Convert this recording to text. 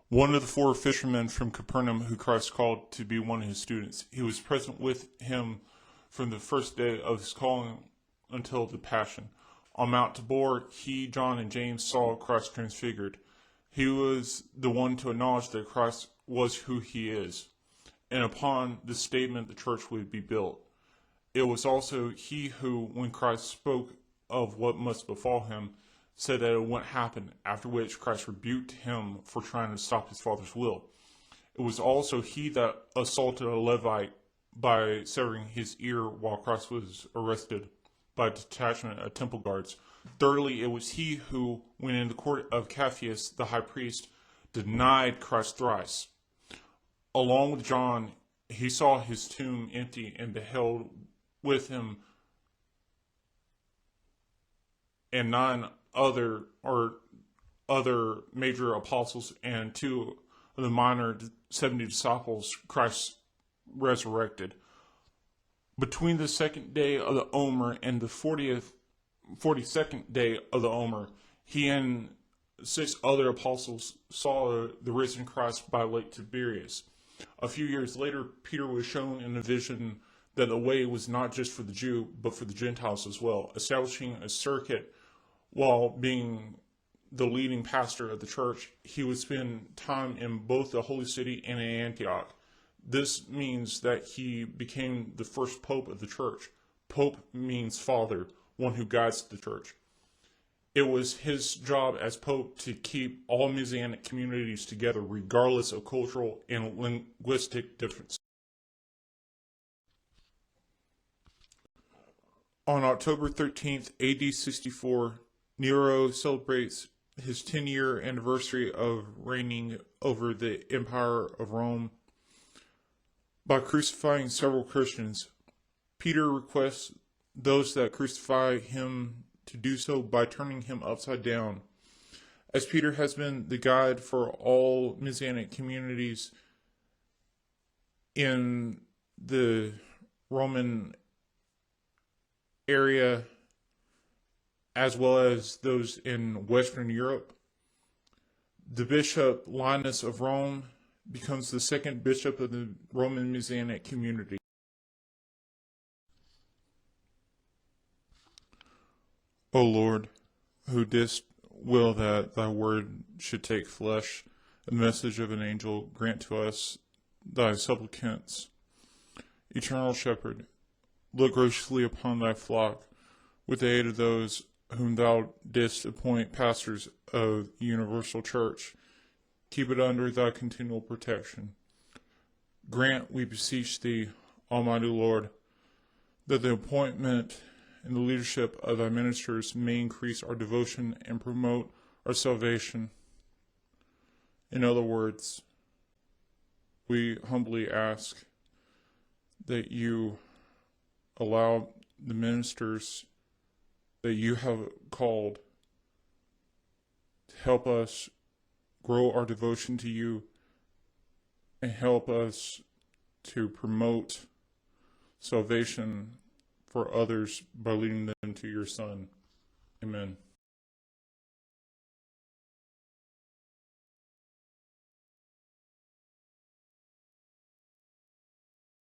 one of the four fishermen from Capernaum who Christ called to be one of his students. He was present with him from the first day of his calling until the Passion. On Mount Tabor, he, John, and James saw Christ transfigured. He was the one to acknowledge that Christ was who he is, and upon this statement the church would be built. It was also he who, when Christ spoke of what must befall him, said that it wouldn't happen, after which Christ rebuked him for trying to stop his Father's will. It was also he that assaulted a Levite by severing his ear while Christ was arrested by a detachment of temple guards. Thirdly, it was he who, when in the court of Caiaphas, the high priest, denied Christ thrice. Along with John, he saw his tomb empty and beheld with him and nine other major apostles and two of the minor 70 disciples Christ resurrected. Between the second day of the Omer and the 42nd day of the Omer, he and 6 other apostles saw the risen Christ by Lake Tiberias. A few years later, Peter was shown in a vision that the way was not just for the Jew, but for the Gentiles as well, establishing a circuit. While being the leading pastor of the church, he would spend time in both the Holy City and in Antioch. This means that he became the first pope of the church. Pope means father, one who guides the church. It was his job as pope to keep all Messianic communities together, regardless of cultural and linguistic differences. On October 13th, AD 64, Nero celebrates his 10-year anniversary of reigning over the Empire of Rome by crucifying several Christians. Peter requests those that crucify him to do so by turning him upside down. As Peter has been the guide for all Messianic communities in the Roman area, as well as those in Western Europe, the Bishop Linus of Rome becomes the second bishop of the Roman Messianic community. O Lord, who didst will that thy word should take flesh, a message of an angel, grant to us, thy supplicants. Eternal Shepherd, look graciously upon thy flock, with the aid of those whom thou didst appoint pastors of the universal church. Keep it under thy continual protection. Grant, we beseech thee, Almighty Lord, that the appointment and the leadership of thy ministers may increase our devotion and promote our salvation. In other words, we humbly ask that you allow the ministers that you have called to help us grow our devotion to you and help us to promote salvation for others by leading them to your Son. Amen.